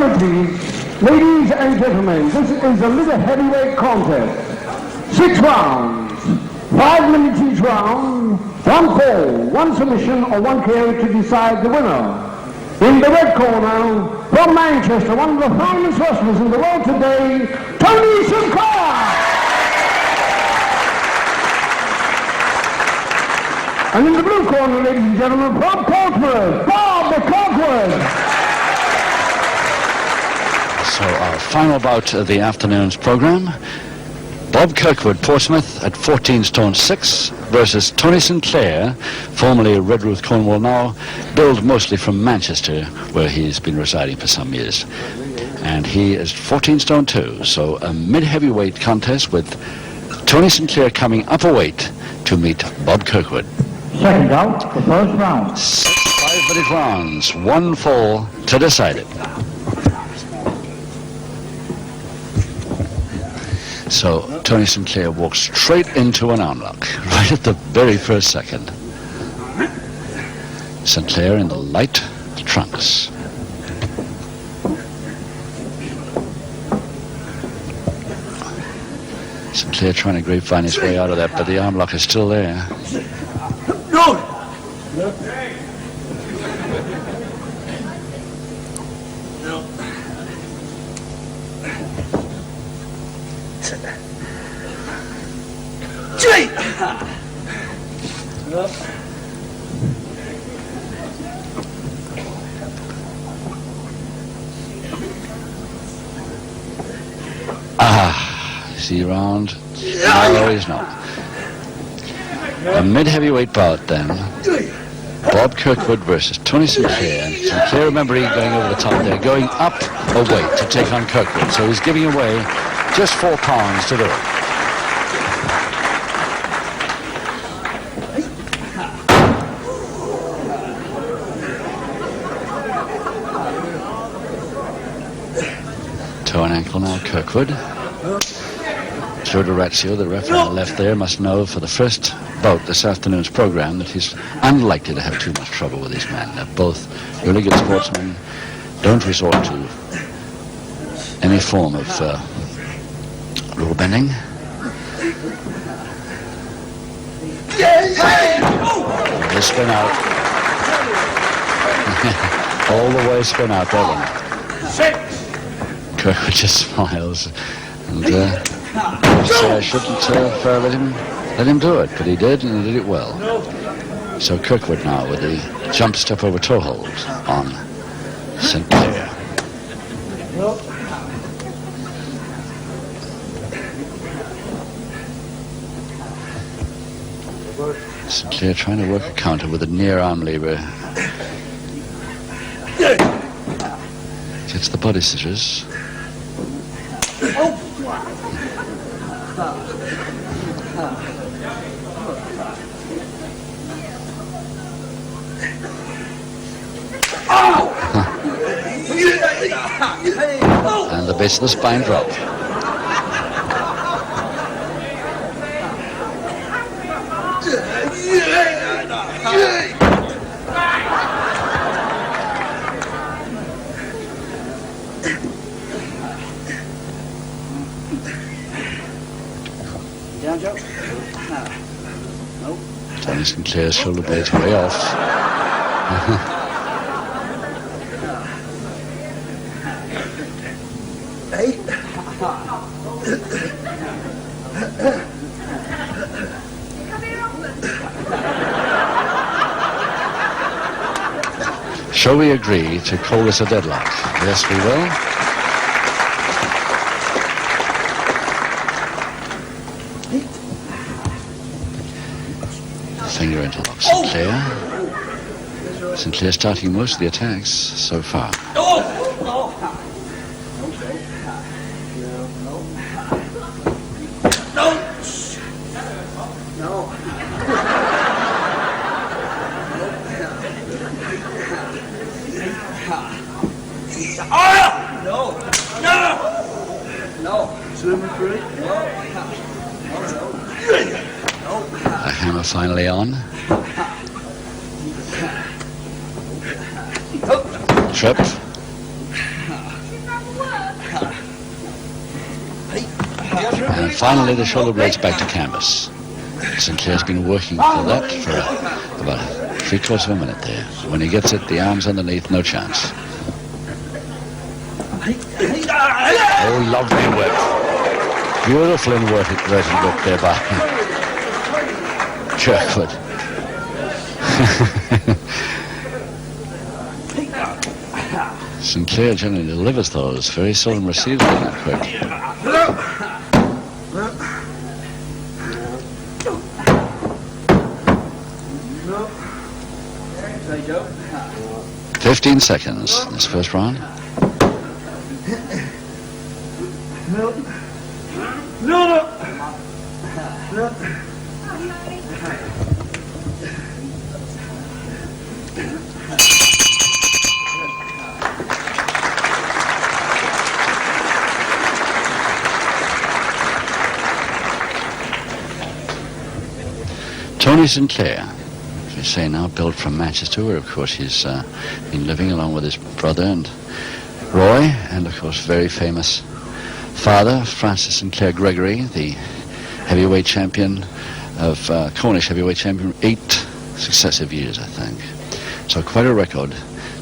Ladies and gentlemen, this is a little heavyweight contest. 6 rounds, 5 minutes each round, 1 fall, 1 submission or 1 KO to decide the winner. In the red corner, from Manchester, one of the finest wrestlers in the world today, Tony Sinclair. And in the blue corner, ladies and gentlemen, from Portsmouth, Bob Kirkwood. So our final bout of the afternoon's program, Bob Kirkwood, Portsmouth, at 14 stone 6 versus Tony Sinclair, formerly Redruth, Cornwall, now billed mostly from Manchester, where he's been residing for some years. And he is 14 stone 2, so a mid-heavyweight contest with Tony Sinclair coming up a weight to meet Bob Kirkwood. Second out, the first round. 6 5-minute rounds, 1 fall to decide it. So Tony Sinclair walks straight into an armlock, right at the very first second. Sinclair in the light trunks. Sinclair trying to grapevine his way out of that, but the armlock is still there. Is he around? No, he's not. A mid-heavyweight bout then. Bob Kirkwood versus Tony Sinclair. Sinclair, remember, he's going over the top there, going up a weight to take on Kirkwood. So he's giving away just 4 pounds to do it. Toe and ankle now, Kirkwood. Joe DiRazio, the referee on the left there, must know for the first bout this afternoon's program that he's unlikely to have too much trouble with these men. They're both really good sportsmen, don't resort to any form of rule bending. They spin out. All the way spin out, that one. Kirkwood just smiles. And so I shouldn't let him do it, but he did, and he did it well. So Kirkwood now with the jump step over toe hold on Sinclair. Sinclair trying to work a counter with a near arm lever. Gets the body scissors. And the base of the spine drop. Down, Joe. Nope. Tony Sinclair's shoulder blade's way off. Hey. Shall we agree to call this a deadlock? Yes, we will. Finger interlock. Sinclair. Sinclair starting most of the attacks so far. The hammer finally on. Trip. And finally, the shoulder blades back to canvas. Sinclair's been working for that for about 3/4 of a minute there. When he gets it, the arms underneath, no chance. Oh, lovely whip. Beautiful inverted whip there by Kirkwood. Sinclair generally delivers those, very seldom receives them that quick. 15 seconds in this first round. Tony Sinclair, as we say now, built from Manchester, where of course he's been living along with his brother and Roy, and of course very famous father, Francis Sinclair Gregory, the heavyweight champion of Cornish heavyweight champion, 8 successive years, I think. So quite a record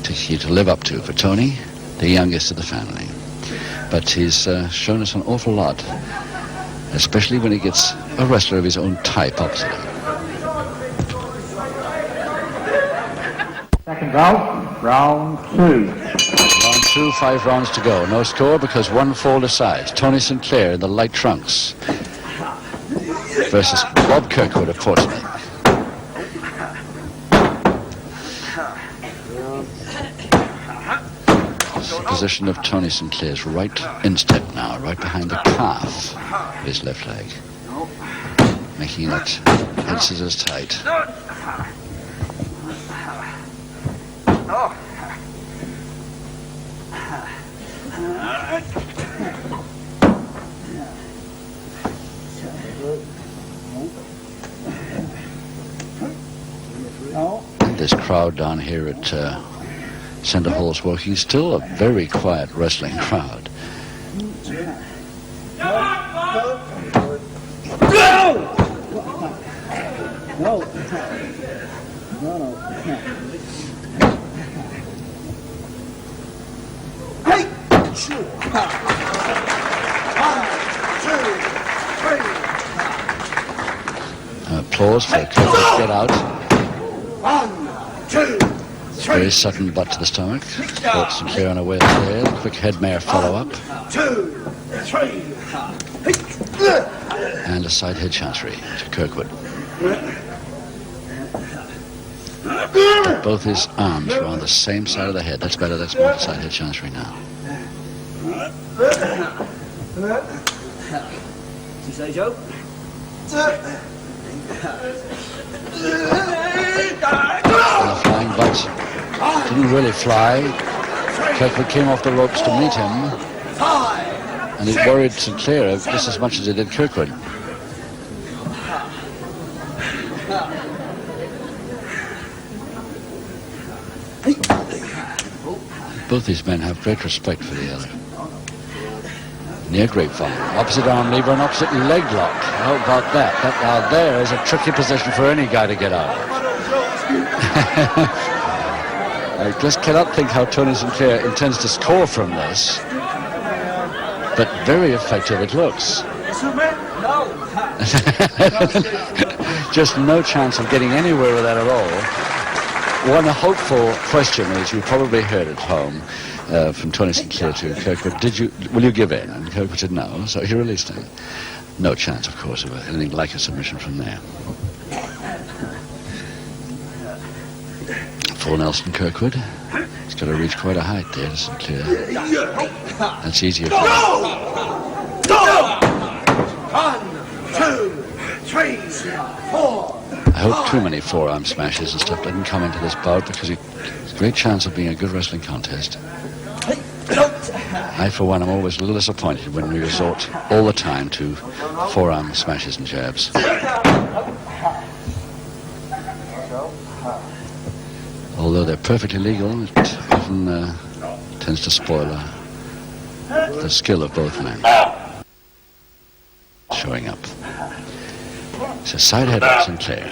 to live up to for Tony, the youngest of the family. But he's shown us an awful lot, especially when he gets a wrestler of his own type opposite him. Second round, round 2. Round 2, 5 rounds to go. No score because one fall decides. Tony Sinclair in the light trunks versus Bob Kirkwood of Portsmouth. Position of Tony Sinclair's right instep now, right behind the calf of his left leg, making it head scissors tight. And this crowd down here at Centre Hall's Woking, still a very quiet wrestling crowd. Applause for Kirkwood to get out. 1, 2, 3. Very sudden butt to the stomach. Caught Sinclair unaware there. Quick head mare follow up. 2, 3. And a side head chancery to Kirkwood. Both his arms were on the same side of the head. That's better. That's more side head chancery now. You say, Joe? And a flying butt. Didn't really fly. Kirkwood came off the ropes to meet him. And he worried Sinclair just as much as he did Kirkwood. Both these men have great respect for the other. Near grapevine. Opposite arm lever and opposite leg lock. How about that? That now there is a tricky position for any guy to get out of. I just cannot think how Tony Sinclair intends to score from this. But very effective it looks. Just no chance of getting anywhere with that at all. One hopeful question, as you probably heard at home, from Tony Sinclair to Kirkwood, will you give in? And Kirkwood said no, so he released him. No chance, of course, of anything like a submission from there. Full Nelson Kirkwood. He's got to reach quite a height there to Sinclair. That's easier for him. 1, 2, 3, 4. I hope too many forearm smashes and stuff didn't come into this bout because it's a great chance of being a good wrestling contest. I, for one, am always a little disappointed when we resort all the time to forearm smashes and jabs. Although they're perfectly legal, it often tends to spoil the skill of both men showing up. It's a side head of Sinclair.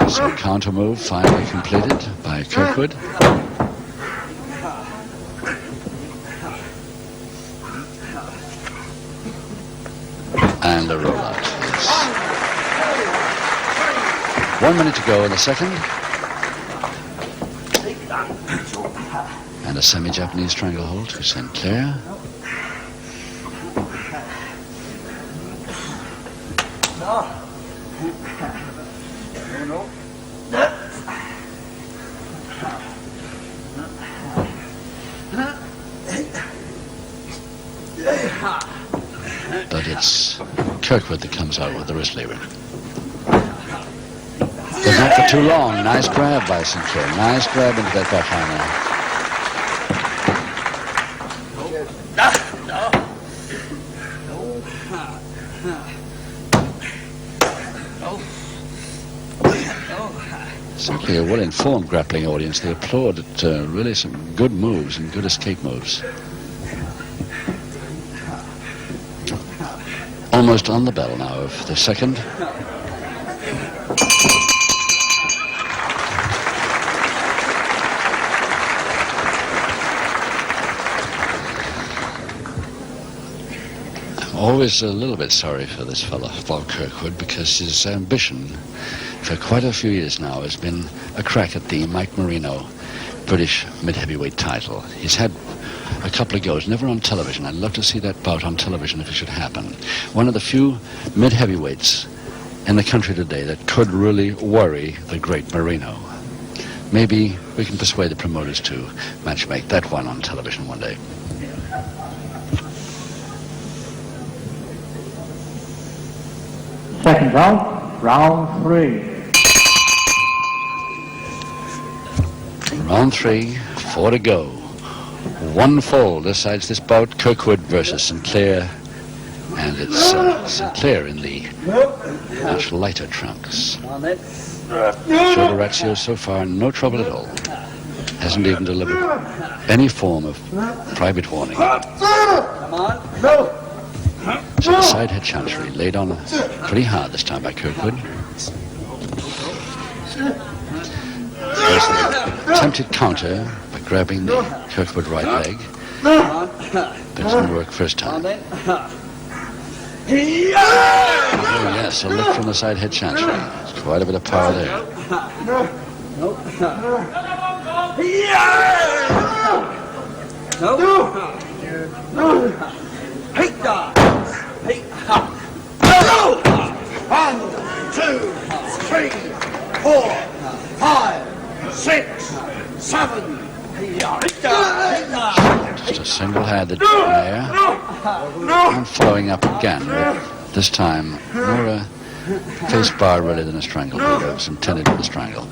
So counter move finally completed by Kirkwood. And a rollout. Yes. 1 minute to go in the second. And a semi-Japanese stranglehold to Sinclair. But it's Kirkwood that comes out with the wrist lever. But not for too long. Nice grab by Sinclair. Nice grab into that backhand. Certainly a well-informed grappling audience. They applaud at really some good moves and good escape moves. Almost on the bell now of the second. I'm always a little bit sorry for this fellow, Bob Kirkwood, because his ambition for quite a few years now has been a crack at the Mike Marino British mid-heavyweight title. He's had a couple of goes, never on television. I'd love to see that bout on television if it should happen. One of the few mid-heavyweights in the country today that could really worry the great Marino. Maybe we can persuade the promoters to matchmake that one on television one day. Second round, round 3. Round 3, 4 to go. One fall decides this bout, Kirkwood versus Sinclair, and it's Sinclair in the much lighter trunks. Shoulder ratio so far, no trouble at all. Hasn't even delivered any form of private warning. So the side head chancery laid on pretty hard this time by Kirkwood. There's the attempted counter by grabbing the Kirkwood right leg. But it didn't work first time. Oh yes, a lift from the side head chancery. There's quite a bit of power there. One, two, three, 4, 5, 6, 7. Just a single-handed there. And following up again, with this time more a face bar really than a strangle. It was intended for the strangle.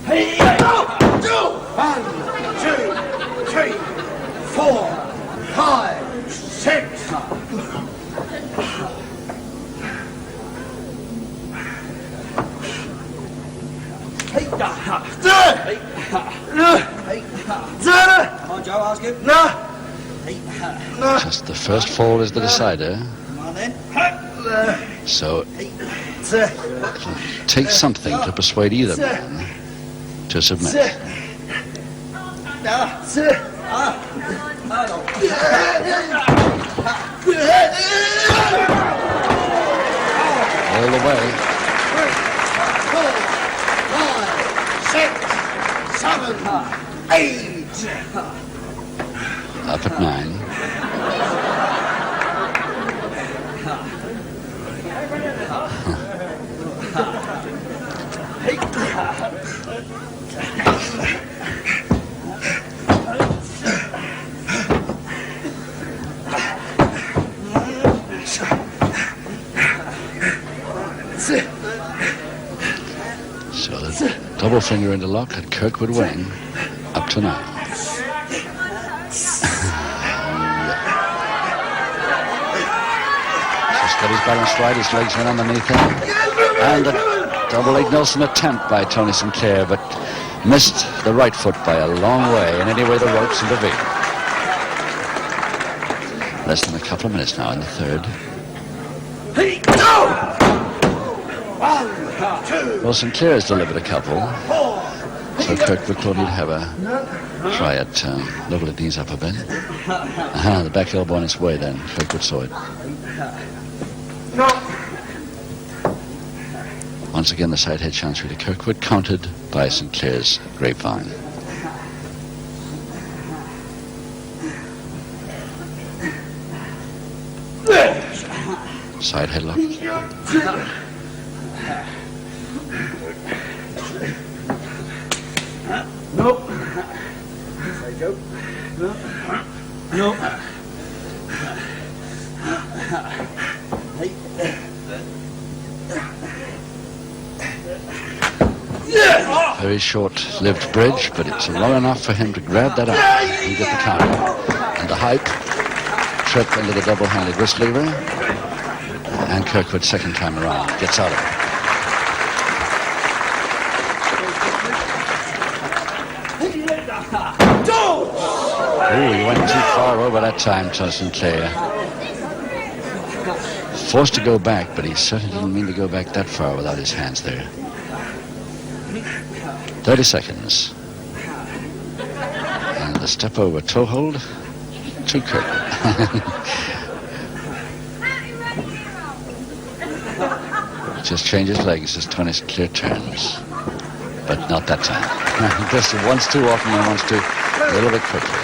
Hey, 1, 2, 3, 4, 5, 6. Come on, Joe, ask him. Just the first fall is the decider. Come on then. So it'll take something to persuade either man to submit. All the way. 4, 5, 6, 7, 8. Up at 9. So the double finger into lock and Kirkwood winning up to now. Just got his balance right, his legs went underneath him. And a double leg Nelson attempt by Tony Sinclair, but missed the right foot by a long way, and anyway the ropes intervened. Less than a couple of minutes now in the third. Well, Sinclair has delivered a couple, so Kirkwood thought he'd have a try at level the knees up a bit. The back elbow on its way then. Kirkwood saw it. Once again, the side head chancery to Kirkwood, countered by Sinclair's grapevine. Side headlock. Nope. Nope. Very short-lived bridge, but it's long enough for him to grab that up and get the counter. And the hype, trip into the double-handed wrist lever, and Kirkwood second time around gets out of it. Ooh, he went too far over that time, Tony Sinclair. Forced to go back, but he certainly didn't mean to go back that far without his hands there. 30 seconds. And the step over toe hold to Kirkwood. Just changes legs as Tony Sinclair turns. But not that time. Just once too often and once too a little bit quickly.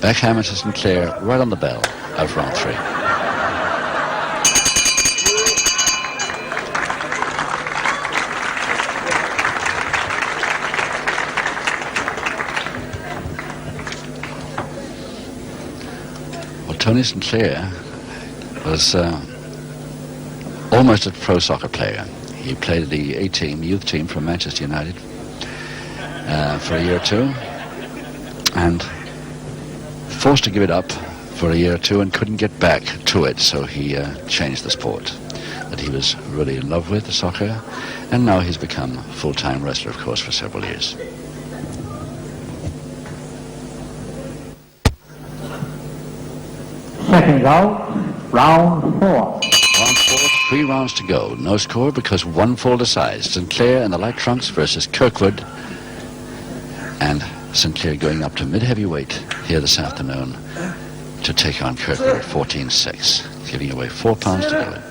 Backhammer to Sinclair right on the bell of round 3. Well, Tony Sinclair was almost a pro soccer player. He played at the A-team, youth team from Manchester United for a year or two, and forced to give it up for a year or two and couldn't get back to it, so he changed the sport that he was really in love with, the soccer, and now he's become a full-time wrestler, of course, for several years. Seconds out, round 4. Round 4, 3 rounds to go. No score because one fall decides. Sinclair in the light trunks versus Kirkwood. And Sinclair going up to mid-heavyweight here this afternoon to take on Kirkwood at 14-6, giving away 4 pounds to do it.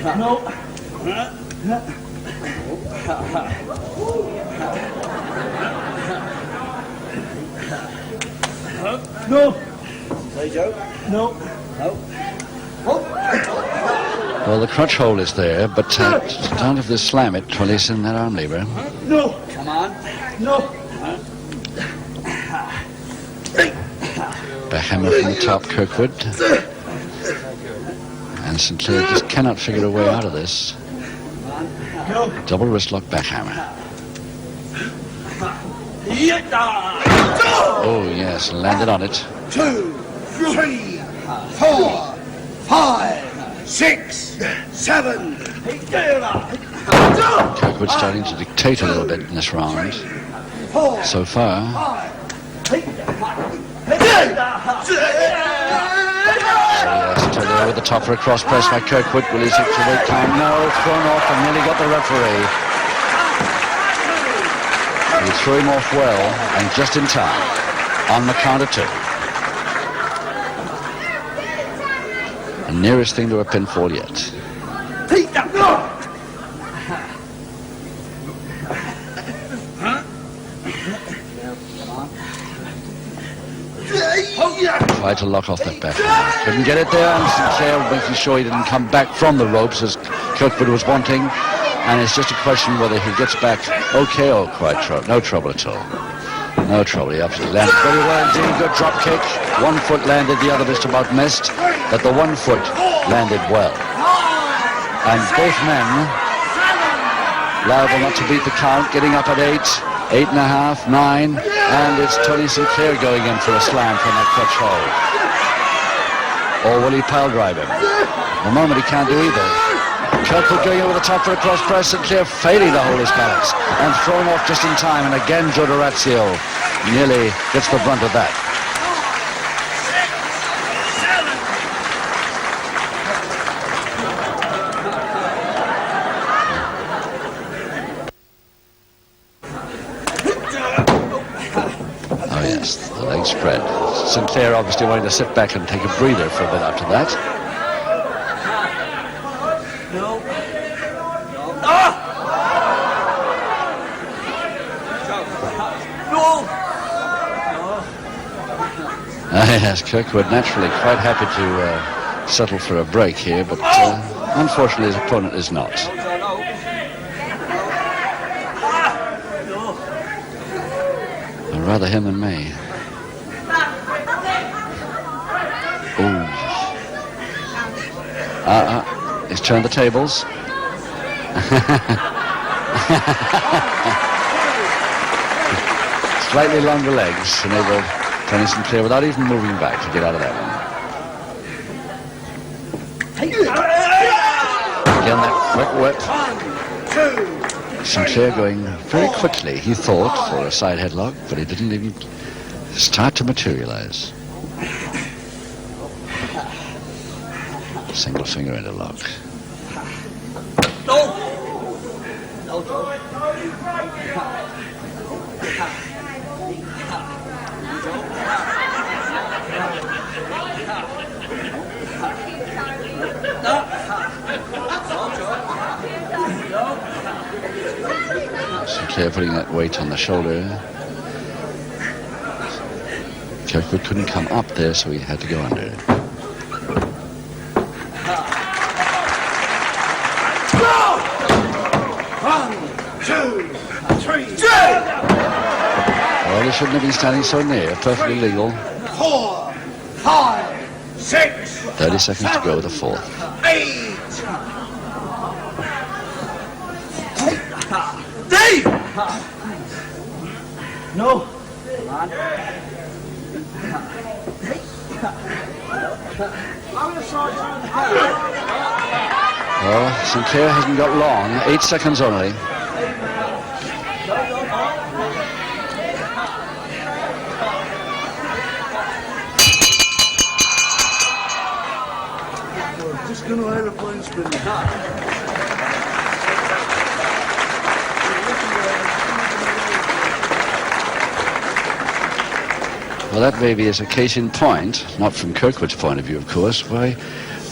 Come on. No. No. There you go. No. No. Well, the crutch hold is there, but don't have to slam it to release in that arm lever. No. Come on. No. Backhammer from the top, Kirkwood. And Sinclair just cannot figure a way out of this. Double wrist lock backhammer. Oh, yes, landed on it. 2, 3, 4, 5, 6, 7. Kirkwood starting to dictate a little bit in this round. So far. Yes, turned it over the top for a cross press by Kirkwood. Will he take to wait time? No, thrown off and nearly got the referee. He threw him off well and just in time on the count of 2. The nearest thing to a pinfall yet. tried to lock off that back. Couldn't get it there, and Sinclair making sure he didn't come back from the ropes as Kirkwood was wanting. And it's just a question whether he gets back okay or no trouble at all. No trouble. He absolutely landed very well indeed. Good drop kick. One foot landed, the other just about missed. But the one foot landed well. And both men liable not to beat the count, getting up at 8, 8.5, 9. And it's Tony Sinclair going in for a slam from that clutch hold. Or will he pile drive him? At the moment he can't do either. Kirkwood going over the top for a cross press, Sinclair failing to hold his balance and thrown off just in time, and again Joe D'Orazio nearly gets the brunt of that. Oh yes, the leg spread. Sinclair obviously wanting to sit back and take a breather for a bit after that. Yes, Kirkwood naturally quite happy to settle for a break here, but unfortunately his opponent is not. Or rather him than me. Ooh. He's turned the tables. Slightly longer legs enabled Tony Sinclair without even moving back to get out of that one. Again, that quick whip. Sinclair going very quickly, he thought, for a side headlock, but he didn't even start to materialize. Single finger interlock. Sinclair putting that weight on the shoulder. Kirkwood couldn't come up there, so he had to go under. Well, they shouldn't have been standing so near. Perfectly legal. 4, 5, 6. 30 seconds to go with the fourth. 8. No. Well, Sinclair hasn't got long. 8 seconds only. Just going to aeroplane spin. Well, that maybe is a case in point, not from Kirkwood's point of view, of course, why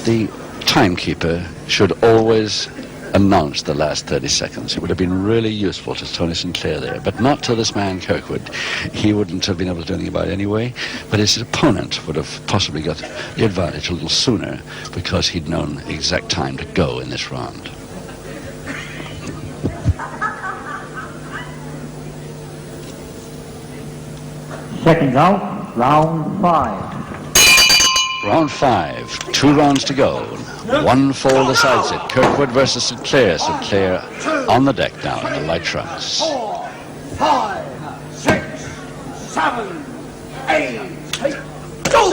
the timekeeper should always announce the last 30 seconds. It would have been really useful to Tony Sinclair there, but not to this man Kirkwood. He wouldn't have been able to do anything about it anyway, but his opponent would have possibly got the advantage a little sooner because he'd known the exact time to go in this round. Seconds out, round 5. Round 5, 2 rounds to go. One fall decides it. Kirkwood versus Sinclair. Sinclair on the deck now in the light trunks. 4, 5, 6, 7, 8. Go!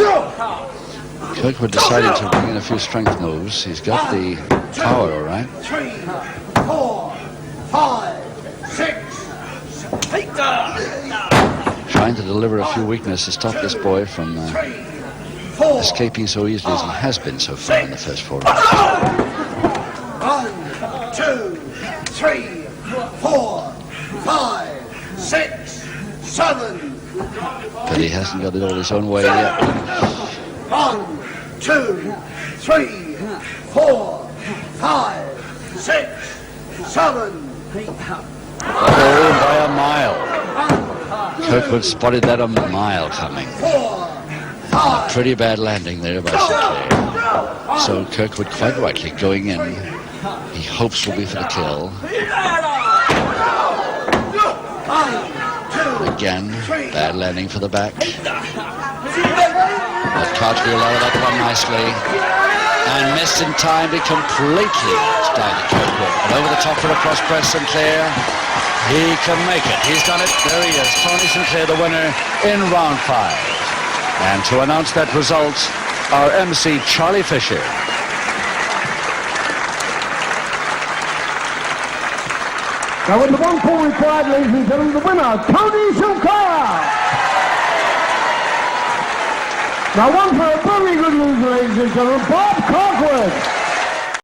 Kirkwood decided to bring in a few strength moves. He's got the power, all right. 3, 4, 5, 6. Trying to deliver a few weaknesses to stop this boy from escaping so easily as he has been so far in the first 4 rounds. 1, 2, 3, 4, 5, 6, 7. But he hasn't got it all his own way yet. 1, 2, 3, 4, 5, 6, 7. Oh, by a mile. Kirkwood spotted that a mile coming. 4, Pretty bad landing there by Sinclair. So Kirkwood quite rightly going in. He hopes will be for the kill. Again, bad landing for the back. But Cartwheel out of that one nicely. And missed in time to completely stymied Kirkwood. And over the top for a cross press, Sinclair. He can make it. He's done it. There he is. Tony Sinclair, the winner in round 5. And to announce that result, our MC, Charlie Fisher. Now with the 1 point required, ladies and gentlemen, the winner, Tony Sinclair. Now one for a very good loser, ladies and gentlemen, Bob Kirkwood.